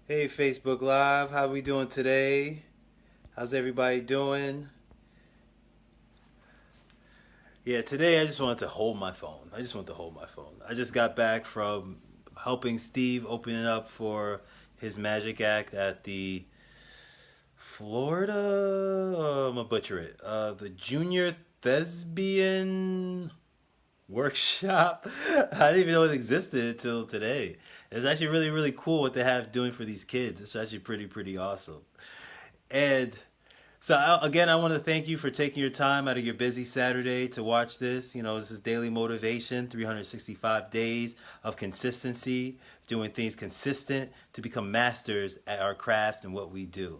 Hey Facebook Live, how we doing today? How's everybody doing? Yeah, today I just wanted to hold my phone. I just want to hold my phone. I just got back from helping Steve open it up for his magic act at the Florida, I'm gonna butcher it. The Junior Thespian Workshop. I didn't even know it existed until today. It's actually really, really cool what they have doing for these kids. It's actually pretty awesome. And so again, I want to thank you for taking your time out of your busy Saturday to watch this. You know, this is daily motivation, 365 days of consistency, doing things consistent to become masters at our craft and what we do.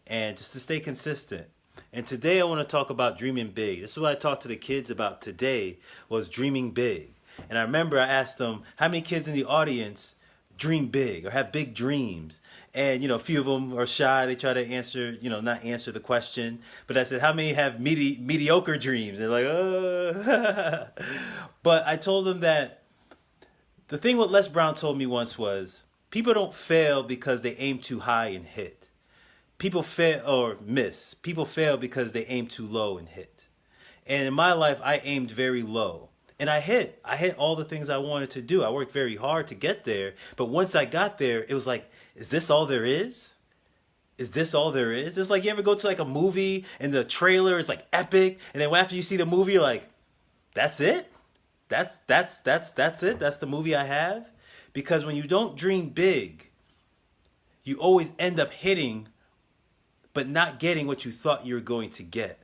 And just to stay consistent. And today I want to talk about dreaming big. This is what I talked to the kids about today was dreaming big. And I remember I asked them, how many kids in the audience dream big or have big dreams? And, a few of them are shy. They try to answer, not answer the question. But I said, how many have mediocre dreams? And they're like, oh. But I told them that the thing what Les Brown told me once was, people don't fail because they aim too high and hit. People fail or miss. People fail because they aim too low and hit. And in my life, I aimed very low. And I hit. I hit all the things I wanted to do. I worked very hard to get there. But once I got there, it was like, is this all there is? Is this all there is? It's like you ever go to like a movie and the trailer is like epic, and then after you see the movie, you're like, that's it? That's it? That's the movie I have? Because when you don't dream big, you always end up hitting but not getting what you thought you were going to get.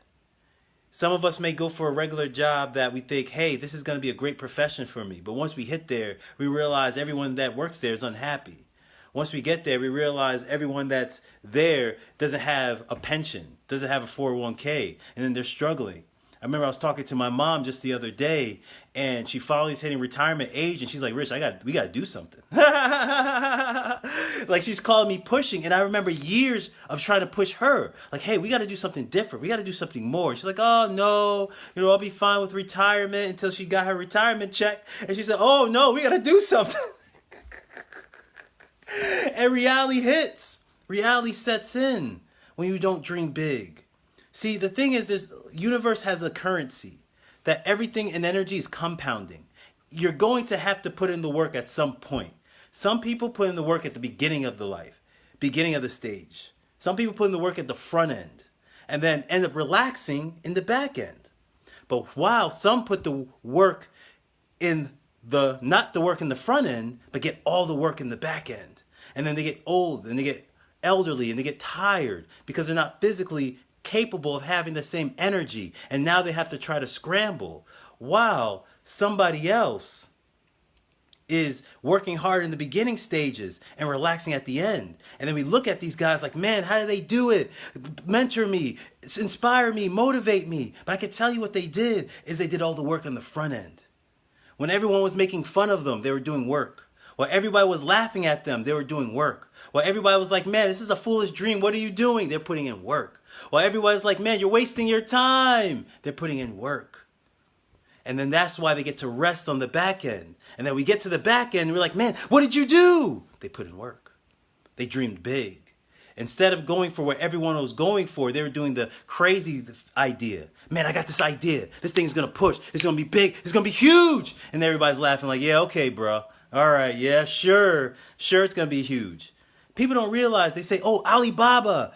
Some of us may go for a regular job that we think, hey, this is going to be a great profession for me. But once we hit there, we realize everyone that works there is unhappy. Once we get there, we realize everyone that's there doesn't have a pension, doesn't have a 401k, and then they're struggling. I remember I was talking to my mom just the other day, and she finally is hitting retirement age, and she's like, Rich, we got to do something. Like she's calling me pushing, and I remember years of trying to push her. Like, hey, we got to do something different. We got to do something more. She's like, oh, no, I'll be fine with retirement until she got her retirement check. And she said, oh, no, we got to do something. And reality hits. Reality sets in when you don't dream big. See, the thing is, this universe has a currency that everything in energy is compounding. You're going to have to put in the work at some point. Some people put in the work at the beginning of the life, beginning of the stage. Some people put in the work at the front end and then end up relaxing in the back end. But while some put the work in not the work in the front end, but get all the work in the back end. And then they get old and they get elderly and they get tired because they're not physically capable of having the same energy, and now they have to try to scramble while somebody else is working hard in the beginning stages and relaxing at the end. And then we look at these guys like, man, how do they do it? Mentor me, inspire me, motivate me. But I can tell you what they did is they did all the work on the front end. When everyone was making fun of them, they were doing work. While everybody was laughing at them, they were doing work. While everybody was like, man, this is a foolish dream. What are you doing? They're putting in work. While everybody's like, man, you're wasting your time. They're putting in work. And then that's why they get to rest on the back end. And then we get to the back end and we're like, man, what did you do? They put in work. They dreamed big. Instead of going for what everyone was going for, they were doing the crazy idea. Man, I got this idea. This thing's going to push. It's going to be big. It's going to be huge. And everybody's laughing like, yeah, okay, bro. All right, yeah, sure. Sure, it's going to be huge. People don't realize. They say, oh, Alibaba,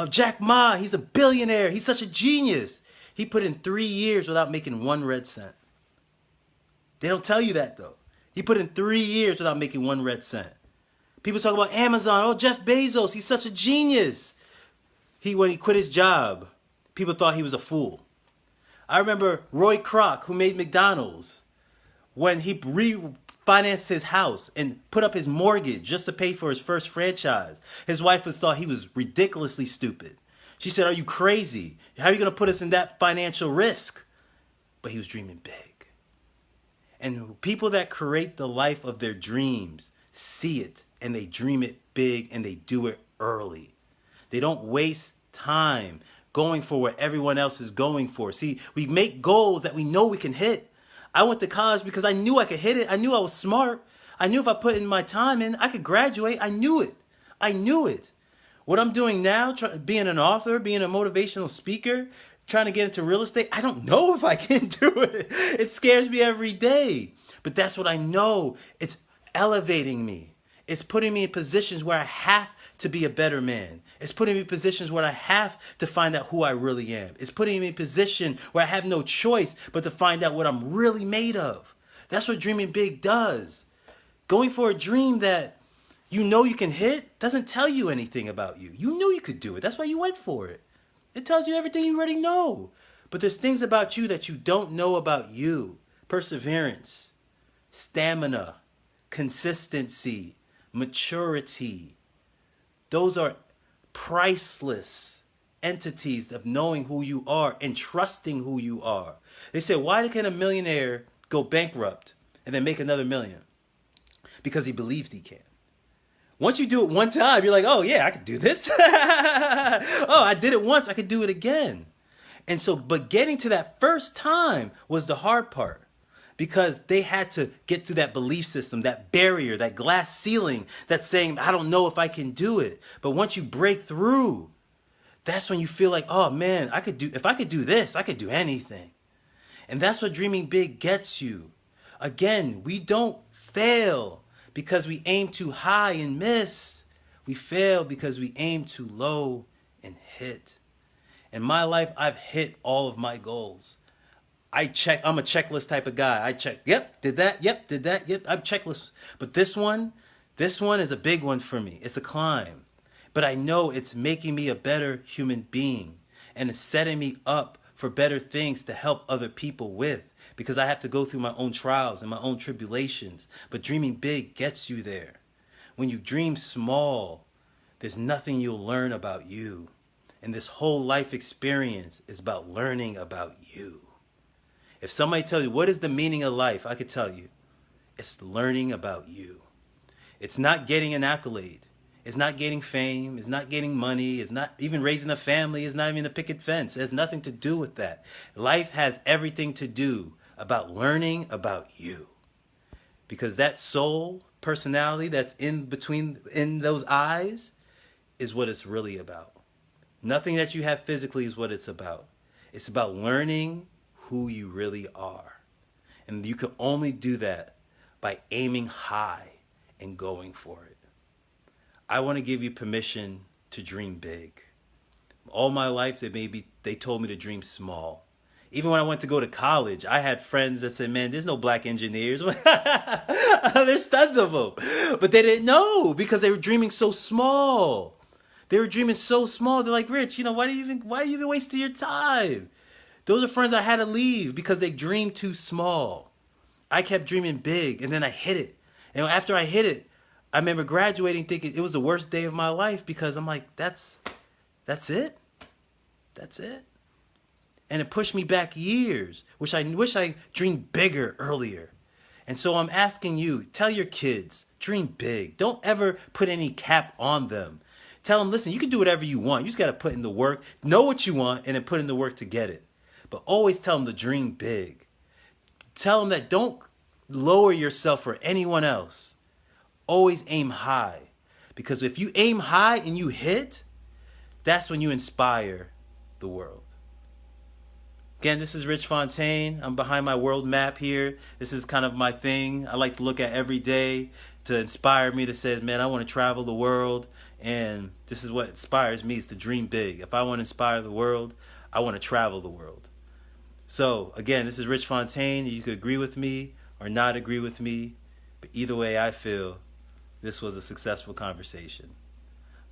Jack Ma, he's a billionaire. He's such a genius. He put in 3 years without making one red cent. They don't tell you that, though. He put in 3 years without making one red cent. People talk about Amazon. Oh, Jeff Bezos, he's such a genius. When he quit his job, people thought he was a fool. I remember Roy Kroc, who made McDonald's, when he refinanced his house and put up his mortgage just to pay for his first franchise. His wife thought he was ridiculously stupid. She said, are you crazy? How are you going to put us in that financial risk? But he was dreaming big. And people that create the life of their dreams see it and they dream it big and they do it early. They don't waste time going for what everyone else is going for. See, we make goals that we know we can hit. I went to college because I knew I could hit it. I knew I was smart. I knew if I put in my time in, I could graduate. I knew it. I knew it. What I'm doing now, being an author, being a motivational speaker, trying to get into real estate, I don't know if I can do it. It scares me every day. But that's what I know. It's elevating me. It's putting me in positions where I have to be a better man. It's putting me in positions where I have to find out who I really am. It's putting me in a position where I have no choice but to find out what I'm really made of. That's what dreaming big does. Going for a dream that you know you can hit doesn't tell you anything about you. You knew you could do it. That's why you went for it. It tells you everything you already know. But there's things about you that you don't know about you. Perseverance, stamina, consistency, maturity. Those are priceless entities of knowing who you are and trusting who you are. They say, why can a millionaire go bankrupt and then make another million? Because he believes he can. Once you do it one time, you're like, oh yeah, I could do this. Oh, I did it once, I could do it again. And so, but getting to that first time was the hard part. Because they had to get through that belief system, that barrier, that glass ceiling that's saying, I don't know if I can do it. But once you break through, that's when you feel like, oh man, if I could do this, I could do anything. And that's what dreaming big gets you. Again, we don't fail because we aim too high and miss. We fail because we aim too low and hit. In my life, I've hit all of my goals. I'm a checklist type of guy. I check, yep, did that, yep, did that, yep, I'm checklist. But this one is a big one for me. It's a climb. But I know it's making me a better human being. And it's setting me up for better things to help other people with. Because I have to go through my own trials and my own tribulations. But dreaming big gets you there. When you dream small, there's nothing you'll learn about you. And this whole life experience is about learning about you. If somebody tells you, what is the meaning of life? I could tell you, it's learning about you. It's not getting an accolade. It's not getting fame. It's not getting money. It's not even raising a family. It's not even a picket fence. It has nothing to do with that. Life has everything to do about learning about you. Because that soul personality that's in those eyes is what it's really about. Nothing that you have physically is what it's about. It's about learning who you really are. And you can only do that by aiming high and going for it. I want to give you permission to dream big. All my life, they told me to dream small. Even when I went to go to college, I had friends that said, man, there's no black engineers. There's tons of them. But they didn't know because they were dreaming so small. They were dreaming so small. They're like, Rich, why are you even wasting your time? Those are friends I had to leave because they dreamed too small. I kept dreaming big, and then I hit it. And after I hit it, I remember graduating thinking it was the worst day of my life because I'm like, that's it? That's it? And it pushed me back years, which I wish I dreamed bigger earlier. And so I'm asking you, tell your kids, dream big. Don't ever put any cap on them. Tell them, listen, you can do whatever you want. You just got to put in the work, know what you want, and then put in the work to get it. But always tell them to dream big. Tell them that don't lower yourself for anyone else. Always aim high. Because if you aim high and you hit, that's when you inspire the world. Again, this is Rich Fontaine. I'm behind my world map here. This is kind of my thing. I like to look at every day to inspire me, that says, man, I want to travel the world. And this is what inspires me, is to dream big. If I want to inspire the world, I want to travel the world. So, again, this is Rich Fontaine. You could agree with me or not agree with me. But either way, I feel this was a successful conversation.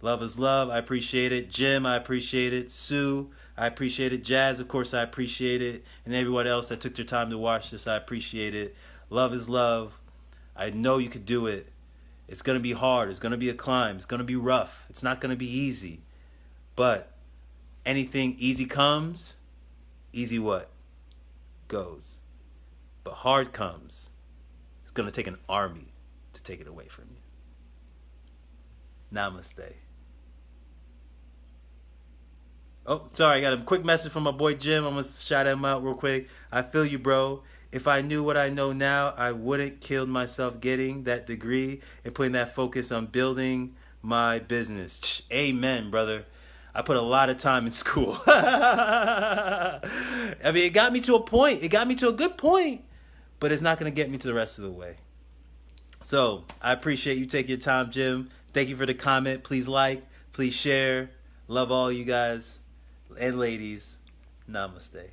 Love is love. I appreciate it. Jim, I appreciate it. Sue, I appreciate it. Jazz, of course, I appreciate it. And everyone else that took their time to watch this, I appreciate it. Love is love. I know you could do it. It's going to be hard. It's going to be a climb. It's going to be rough. It's not going to be easy. But anything easy comes, easy what? Goes. But hard comes. It's going to take an army to take it away from you. Namaste. Oh, sorry, I got a quick message from my boy Jim. I'm going to shout him out real quick. I feel you, bro. If I knew what I know now, I wouldn't kill myself getting that degree and putting that focus on building my business. Amen, brother. I put a lot of time in school. I mean, it got me to a point. It got me to a good point, but it's not going to get me to the rest of the way. So I appreciate you taking your time, Jim. Thank you for the comment. Please like, please share. Love all you guys and ladies. Namaste.